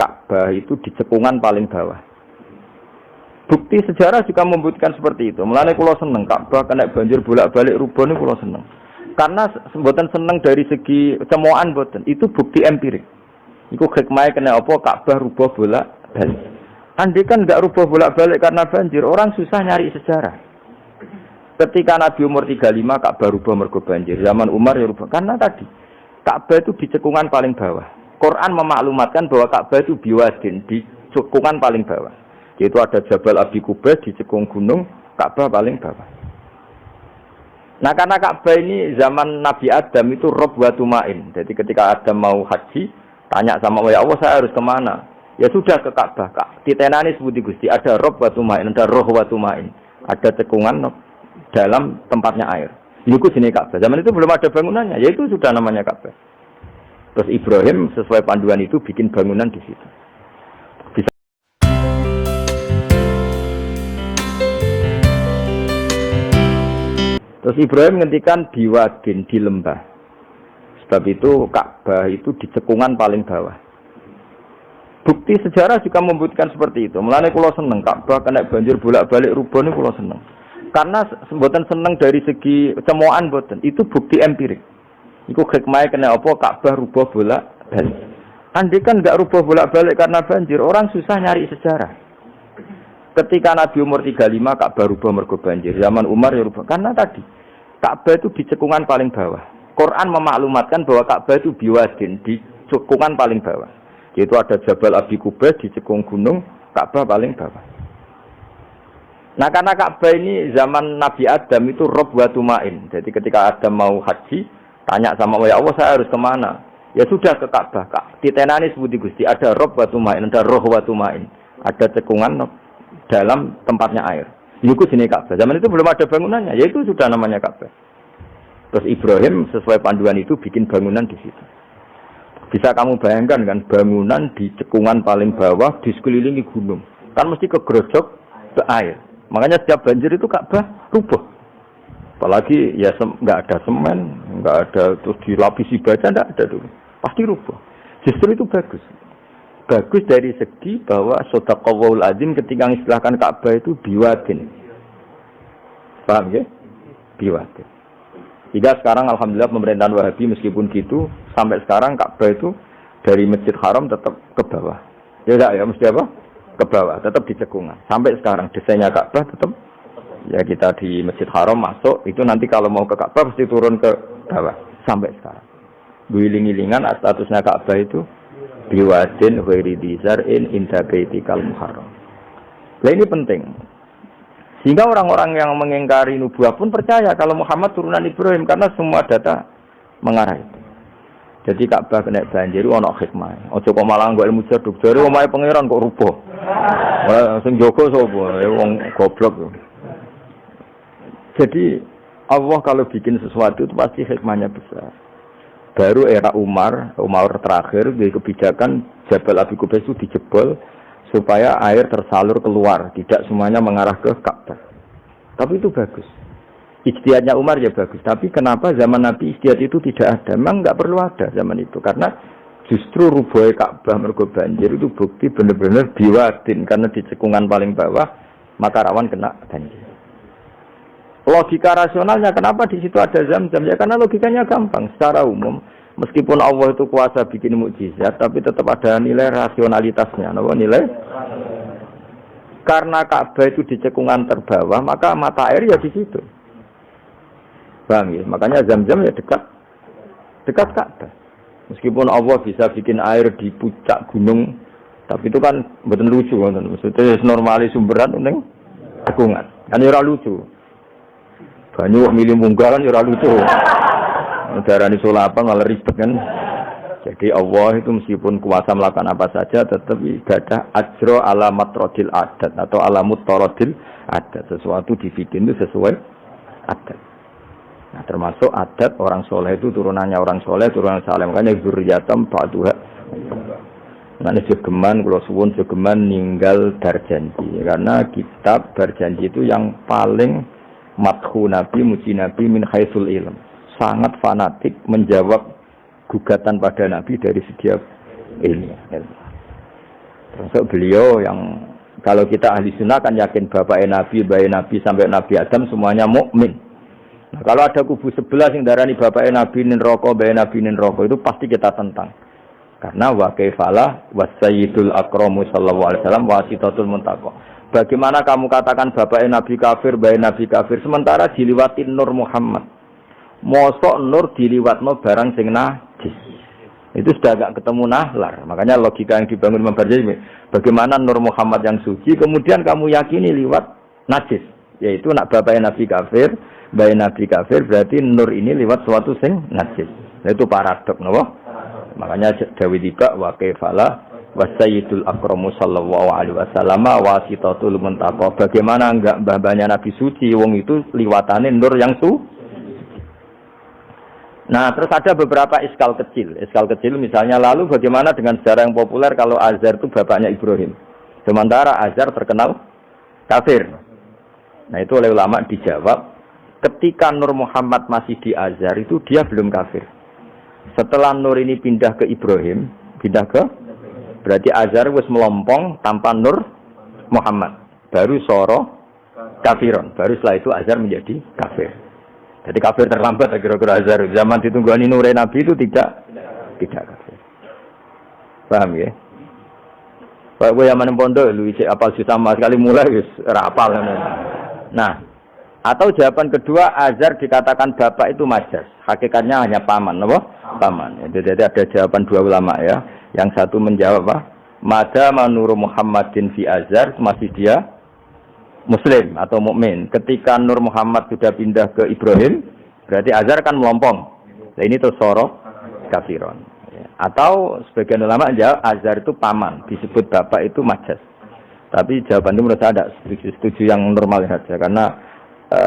Ka'bah itu di cekungan paling bawah. Bukti sejarah juga membuktikan seperti itu. Mulane kula seneng Ka'bah kena banjir bolak-balik rubuh niku kula seneng. Karena mboten seneng dari segi cemoan mboten. Itu bukti empirik. Iku hikmahe kena apa Ka'bah rubuh bolak-balik. Andai kan enggak rubuh bolak-balik karena banjir, orang susah nyari sejarah. Ketika Nabi umur 35 Ka'bah rubuh mergo banjir. Zaman Umar ya rubuh karena tadi Ka'bah itu di cekungan paling bawah. Quran memaklumatkan bahwa Ka'bah itu biwadin di cekungan paling bawah. Yaitu ada Jabal Abi Qubais di cekung gunung, Ka'bah paling bawah. Nah karena Ka'bah ini zaman Nabi Adam itu rob wa tumain. Jadi ketika Adam mau haji, tanya sama ya Allah saya harus kemana? Ya sudah ke Ka'bah. Titenani sebuti Gusti, ada rob wa tumain, ada roh wa tumain. Ada cekungan dalam tempatnya air. Ini jenis Ka'bah. Zaman itu belum ada bangunannya, yaitu sudah namanya Ka'bah. Terus Ibrahim sesuai panduan itu bikin bangunan di situ. Terus Ibrahim menghentikan biwadin di lembah. Sebab itu Ka'bah itu di cekungan paling bawah. Bukti sejarah juga membuktikan seperti itu. Mulane kula seneng Ka'bah kena banjir bolak-balik rubuh niku kula seneng. Karena mboten seneng dari segi cemoan mboten. Itu bukti empirik. Iku hikmahe kena apa Ka'bah rubuh bolak-balik. Andai kan enggak rubuh bolak-balik karena banjir, orang susah nyari sejarah. Ketika Nabi umur 35 Ka'bah rubuh mergo banjir. Zaman Umar ya rubuh karena tadi Ka'bah itu di cekungan paling bawah. Quran memaklumatkan bahwa Ka'bah itu biwadin di cekungan paling bawah. Yaitu ada Jabal Abi Qubais di cekung gunung, Ka'bah paling bawah. Nah karena Ka'bah ini zaman Nabi Adam itu rob wa tumain. Jadi ketika Adam mau haji, tanya sama ya Allah saya harus kemana? Ya sudah ke Ka'bah. Titenani sebuti Gusti, ada rob wa tumain, ada roh wa tumain. Ada cekungan dalam tempatnya air. Ini jenis Ka'bah. Zaman itu belum ada bangunannya, yaitu sudah namanya Ka'bah. Terus Ibrahim sesuai panduan itu bikin bangunan di situ. Bisa kamu bayangkan kan bangunan di cekungan paling bawah di sekelilingi gunung. Kan mesti kegerojok ke air. Makanya setiap banjir itu Ka'bah rubuh. Apalagi ya nggak ada semen, nggak ada terus dilapisi baja, nggak ada dulu. Pasti rubuh. Justru itu bagus. Bagus dari segi bahwa shadaqallahul azim ketika mengistilahkan Ka'bah itu biwadin. Paham ya? Biwadin. Hingga sekarang alhamdulillah pemerintahan Wahabi meskipun gitu sampai sekarang Ka'bah itu dari Masjid Haram tetap ke bawah. Ya enggak ya mesti apa? Ke bawah, tetap di cekungan. Sampai sekarang desainnya Ka'bah tetap ya kita di Masjid Haram masuk itu nanti kalau mau ke Ka'bah mesti turun ke bawah sampai sekarang. Guling-gilingan statusnya Ka'bah itu biwadin ghairi dzar'in inda baitikal muharram. Nah ini penting. Sehingga orang-orang yang mengingkari nubuah pun percaya kalau Muhammad turunan Ibrahim karena semua data mengarah itu. Jadi Ka'bah kena banjir ana hikmah. Aja kok malah nggo ilmu jaduk. Jare omahe pangeran kok rubuh. Ora sing jaga sapa? Wong goblok. Jadi Allah kalau bikin sesuatu itu pasti hikmahnya besar. Baru era Umar terakhir di kebijakan Jabal Abi Qubais itu dijebol supaya air tersalur keluar, tidak semuanya mengarah ke Ka'bah. Tapi itu bagus. Ijtihadnya Umar ya bagus. Tapi kenapa zaman Nabi ijtihad itu tidak ada? Memang nggak perlu ada zaman itu. Karena justru rubuhnya Ka'bah mergo banjir itu bukti benar-benar biwadin. Karena di cekungan paling bawah, maka rawan kena banjir. Logika rasionalnya kenapa di situ ada Zam-Zam? Ya karena logikanya gampang. Secara umum, meskipun Allah itu kuasa bikin mukjizat, tapi tetap ada nilai rasionalitasnya. Apa nilai? Karena Ka'bah itu di cekungan terbawah, maka mata air ya di situ. Paham ya? Makanya Zam-Zam ya dekat Ka'bah. Meskipun Allah bisa bikin air di puncak gunung, tapi itu kan betul lucu, maksudnya normali sumberan ning cekungan. Kan ora lucu. Banyak milih munggah kan ora lucu. Darani sulapa malah ribet kan. Jadi Allah itu meskipun kuasa melakukan apa saja tetap ibadah ajro ala matrodil adat atau ala mutarodil adat. Sesuatu dibikin itu sesuai adat. Nah termasuk adat orang soleh itu turunannya orang soleh, turunan saleh. Makanya zuriyatam ba'duha. Nanti jogeman, kalau suwun jogeman ninggal berjanji. Karena kitab berjanji itu yang paling madhu Nabi, muji Nabi min haitsul ilm. Sangat fanatik menjawab gugatan pada Nabi dari segi ilmu. Termasuk beliau yang kalau kita ahli sunnah kan yakin bapaknya Nabi, bayi Nabi sampai Nabi Adam semuanya mukmin. Nah, kalau ada kubu sebelah yang darani bapaknya Nabi nin rokok, bayi Nabi nin rokok itu pasti kita tentang. Karena wa kaifalah wasayyidul akramu sallallahu alaihi wasallam wasitatul muntaqo. Bagaimana kamu katakan bapaknya Nabi kafir, bayi Nabi kafir sementara diliwatin Nur Muhammad. Mosok Nur diliwatno barang sing najis. Itu sudah agak ketemu nahlar. Makanya logika yang dibangun Imam Barzali, bagaimana Nur Muhammad yang suci kemudian kamu yakini liwat najis, yaitu nak bapaknya Nabi kafir, bayi Nabi kafir, berarti Nur ini liwat suatu sing najis. Nah, itu paradok, napa? Makanya Dawi tiba wa kaifala wasayyidul akramu sallallahu alaihi wasallam wasitatul muntaqo. Bagaimana enggak mbah-mbahnya Nabi suci, wong itu liwatane Nur yang suci. Nah, terus ada beberapa iskal kecil. Iskal kecil misalnya lalu bagaimana dengan sejarah yang populer kalau Azhar itu bapaknya Ibrahim. Sementara Azhar terkenal kafir. Nah, itu oleh ulama dijawab, ketika Nur Muhammad masih di Azhar itu dia belum kafir. Setelah Nur ini pindah ke Ibrahim, berarti Azhar wis melompong tanpa Nur Muhammad. Baru soro kafiron. Baru setelah itu Azhar menjadi kafir. Jadi kafir terlambat kira-kira Azhar. Zaman ditunggani Nur Nabi itu tidak kafir. Paham ya? Pak gue yang pondok lu isi apal sama sekali mulai wis rapal. Nah, atau jawaban kedua Azhar dikatakan bapak itu majas. Hakikatnya hanya paman, apa? Paman. Jadi ada jawaban dua ulama ya. Yang satu menjawab apa? Mada manuru Muhammadin fi Azhar, masih dia Muslim atau mukmin. Ketika Nur Muhammad sudah pindah ke Ibrahim, berarti Azhar kan melompong. Nah, ini terus soro kafiron. Atau sebagian ulama jawab Azhar itu paman, disebut bapak itu majas. Tapi jawaban itu menurut saya ada setuju yang normal saja, karena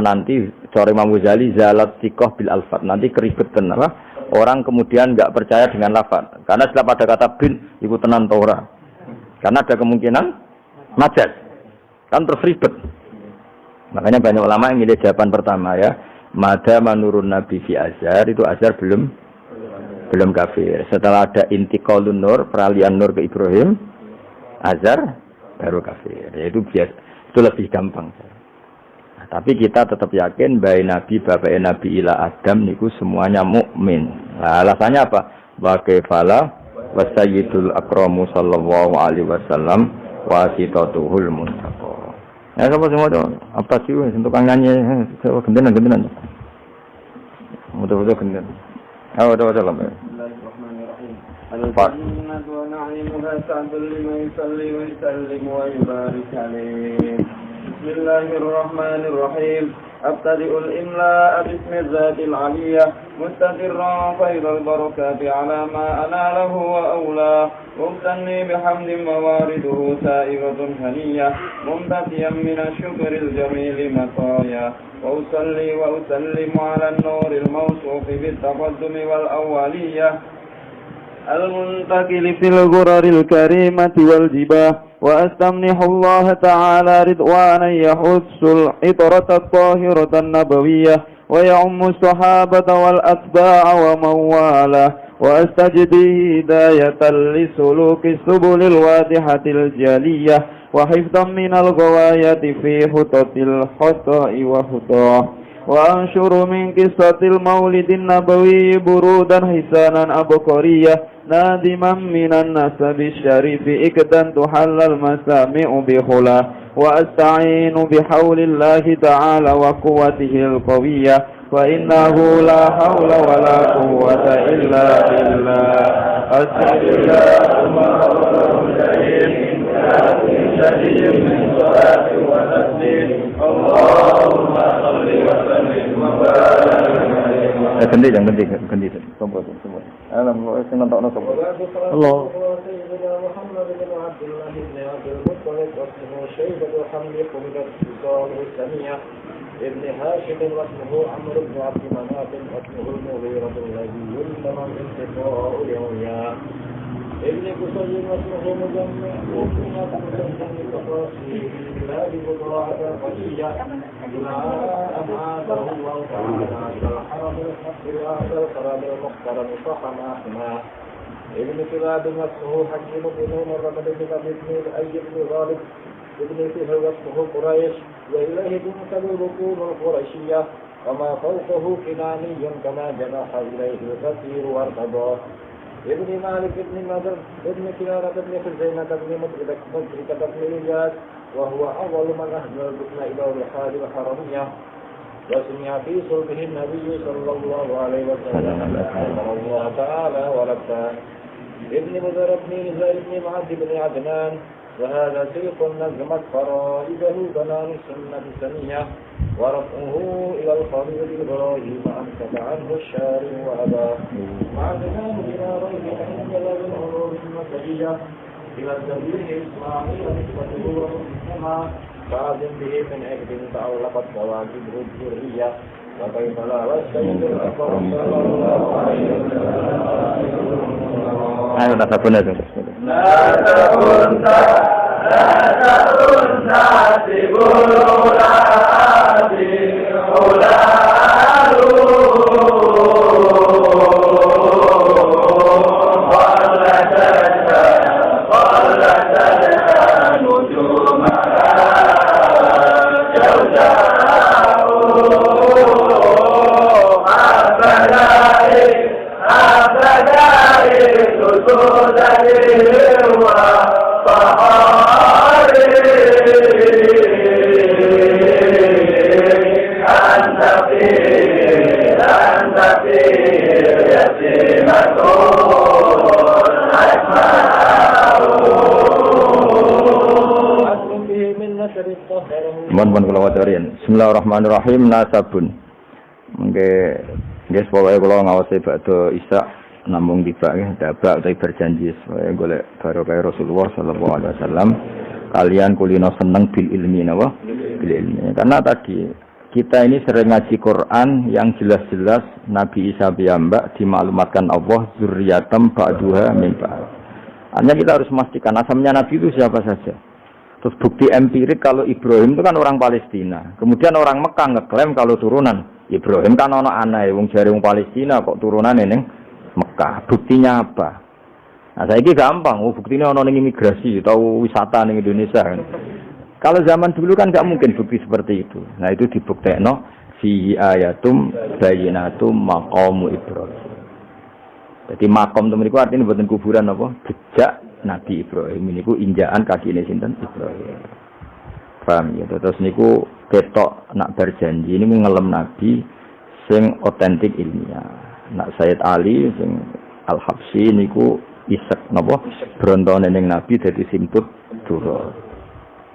nanti sore Imam Ghazali zalat sikoh bil alfat, nanti keribetan apa? Orang kemudian nggak percaya dengan lafaz, karena setelah pada kata bin iku tenan Torah, karena ada kemungkinan majas. Kan terus ribet. Makanya banyak ulama yang milih jawaban pertama ya. Mada manurun Nabi fi Azhar, itu Azhar belum kafir. Setelah ada intiqalun Nur, peralihan Nur ke Ibrahim, Azhar baru kafir. Ya, itu biasa, itu lebih gampang. Nah, tapi kita tetap yakin bayi Nabi, bapak Nabi ila Adam niku semuanya mukmin. Nah, alasannya apa? Wa kaifala wasayyidul akramu sallallahu alaihi wasallam wasitatuhul muntaqo. Ya sapa semua itu? Apa sih untuk nyanyi gentenan. Mudah-mudahan gentenan. Ada lah. الجنة ونعيمها سعد لمن يصلي ويسلم ويبارك عليه. بسم الله الرحمن الرحيم. أبتدئ الإملاء باسم الذات العلية مستقرا فيض البركات على ما أناله وأولاه ممتني بحمد موارده سائغة هنية ممتديا من الشكر الجميل مطايا وأصلي وأسلم على النور الموصوف بالتقدم والأولية المنتقل في الغرر الكريمة والجباه وأستمنح الله تعالى رضوانا يحث العطرة الطاهرة النبوية ويعم الصحابة والأتباع ومن والاه وأستجدي هداية لسلوك السبل الواضحة الجلية وحفظا من الغواية في خطط الخطأ وخطاه وأنشر من قصة المولد النبوي برودا حسانا أبقرية نادما من النسب الشريف إكدا تحل المسامع بخلا وأستعين بحول الله تعالى وقوته القوية فإنه لا حول ولا قوة إلا بالله اللهم من صلاة وتسليم اللهم صل وسلم وبارك ganti semua. Alam sing nentokno sapa? Allah. سيدنا محمد بن عبد الله بن عبد المطلب واسمه شيبة حمد قبلت بصاره السميع ابن هاشم واسمه عمرو بن عبد مناف واسمه المغيرة الذي يلزم انتقاء العليا ابن قصي واسمه مجمع وابنة مسلم التقاسي لا ببضاعة القضية إلى أن عاده الله تعالى إلى الحرم الحق وهذا القرار المحترم فحماهما ابن كلاب واسمه حكيم بن عمر بن ابن أي بن غالب ابن فهر واسمه قريش وإليه تنسب الركوب القرشية وما فوقه كناني كما جنح إليه الكثير وارتضاه ابن مالك ابن نضر ابن كنانة ابن خزيمة ابن مدركة ابن إياس وهو أول من أهدى الركن إلى الرحال الحرمية وسمع في صلبه النبي صلى الله عليه وسلم أمر الله تعالى ولبته ابن مدر ابن نزار ابن معد بن عدنان وهذا سيق نظمت فرائده بنان السنة السنية ورفعه إلى الخليل إبراهيم أمسك عنه الشارع وأباه مع الإمام بلا ريب أنزل بالعلوم المسجية إلى الزبير إسماعيل نسبته ومسلمها فأذن به من عقد تعلقت كواكبه الذرية وكيف لا والسيد الأكبر صلى الله عليه وسلم. Ayo tak sabun aja. Bismillahirrahmanirrahim. Nasabun. Nggih pokoke kula ngawasi bakdo Isa namung tiba nggih dabak utawi berjanji supaya golek barokah Rasulullah sallallahu alaihi wasallam kalian kulino seneng bil ilmi napa bil ilmi. Karena tadi kita ini sering ngaji Quran yang jelas-jelas Nabi Isa piyambak dimaklumatkan Allah zurriyatam ba'duha min ba'd. Hanya kita harus memastikan asalnya Nabi itu siapa saja. Terus bukti empirik kalau Ibrahim itu kan orang Palestina. Kemudian orang Mekah ngeklaim kalau turunan Ibrahim kan ana anake wong jare wong Palestina kok turunane ning Mekah. Buktinya apa? Nah, saiki gampang, buktinya ana ning imigrasi atau wisata ning Indonesia kan. Kalau zaman dulu kan enggak mungkin bukti seperti itu. Nah, itu dibuktekno fi ayatum bayyinatum maqamu Ibrahim. Jadi makom itu mriku artine mboten kuburan apa? Jejak Nabi Ibrahim niku injakan kakine sinten Ibrahim. Paham ya? Terus niku ketok nak berjanji ini ngelem Nabi sing otentik ilmiah. Nak Sayyid Ali sing Al-Habsyi niku isek napa brontone ning Nabi dadi simput dura.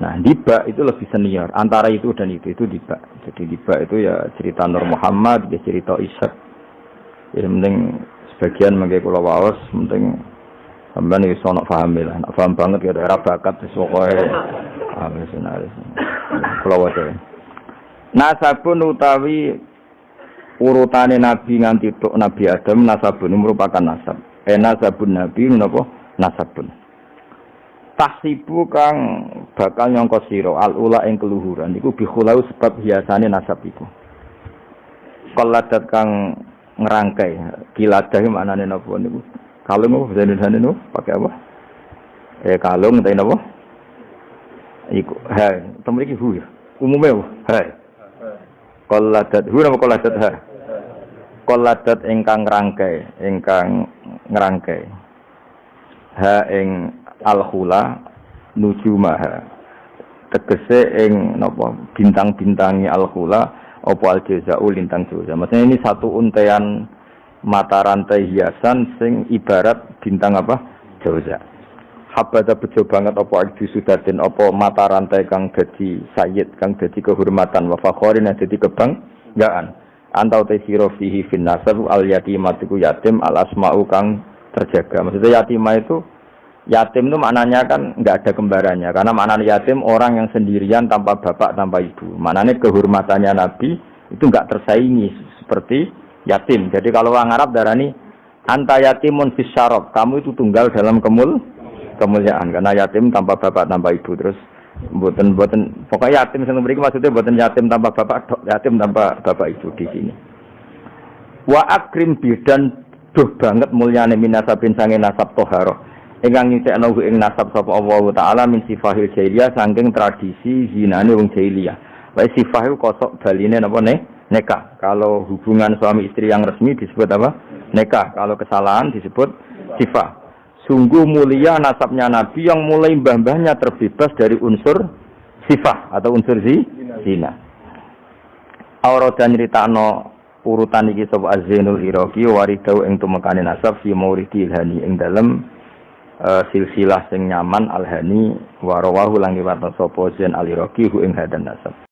Nah, Diba itu lebih senior antara itu dan itu Diba. Jadi Diba itu ya cerita Nur Muhammad, ya cerita Ishak. Ya penting sebagian mengke kula waos penting sampeyan iki sono paham lah, nek paham banget ya ora bakat wis pokoke senaris. Kula wae. Nasabun utawi urutane nabi nganti tok Nabi Adam nasabun merupakan nasab. Nasabun nabi menapa nasabun. Tahsibu kang bakal nyangka sira al-ula ing keluhuran iku bikhulau sebab hiasane nasab iku. Qaladat kang ngerangkai kiladah maknane napa niku? Kalung apa bahasa Indonesia niku pakai apa? Kalung utawa napa? Iku ha, temu iki hu ya. Umume ha. Qaladat hu napa qaladat ha? Qaladat ingkang ngerangkai. Ha ing al-khula nujumaha. Tegese ing napa bintang-bintangi al-khula apa al-jaza'u lintang jaza. Maksudnya ini satu untean mata rantai hiasan sing ibarat bintang apa? Jaza. Habada bejo banget apa sudatin apa mata rantai kang dadi sayyid, kang dadi kehormatan wa fakhorin dadi kebanggaan. Antau tesiro fihi fin nasab al-yatimatiku yatim al-asma'u kang terjaga. Maksudnya yatimah itu yatim itu maknanya kan enggak ada kembarannya. Karena maknanya yatim orang yang sendirian tanpa bapak, tanpa ibu. Maknanya kehormatannya Nabi itu enggak tersaingi seperti yatim. Jadi kalau orang Arab darani anta yatimun fis syarab, kamu itu tunggal dalam kemuliaan. Karena yatim tanpa bapak, tanpa ibu. Terus mboten pokoknya yatim sing mriki maksudnya mboten yatim tanpa bapak, yatim tanpa bapak ibu di sini. Wa akrim bidan duh banget mulyane minasabin sange nasab toharo ingkang nyucikno ing nasab sapa Allah taala min sifahil jahiliyah saking tradisi zinane wong jahiliyah. Wae sifah iku kosok baline napa nikah. Kalau hubungan suami istri yang resmi disebut apa? Nikah. Kalau kesalahan disebut sifah. Sungguh mulia nasabnya Nabi yang mulai mbah-mbahnya terbebas dari unsur sifah atau unsur zina. Auratan nyritakno urutan iki sapa Az-Zainul Iraqi waridau ing tumekane nasab fi mauridil hani ing dalem silsilah sing nyaman al-hani wa rawahu lan riwayat sapa Zain al-Iraqi ing hadan nasab.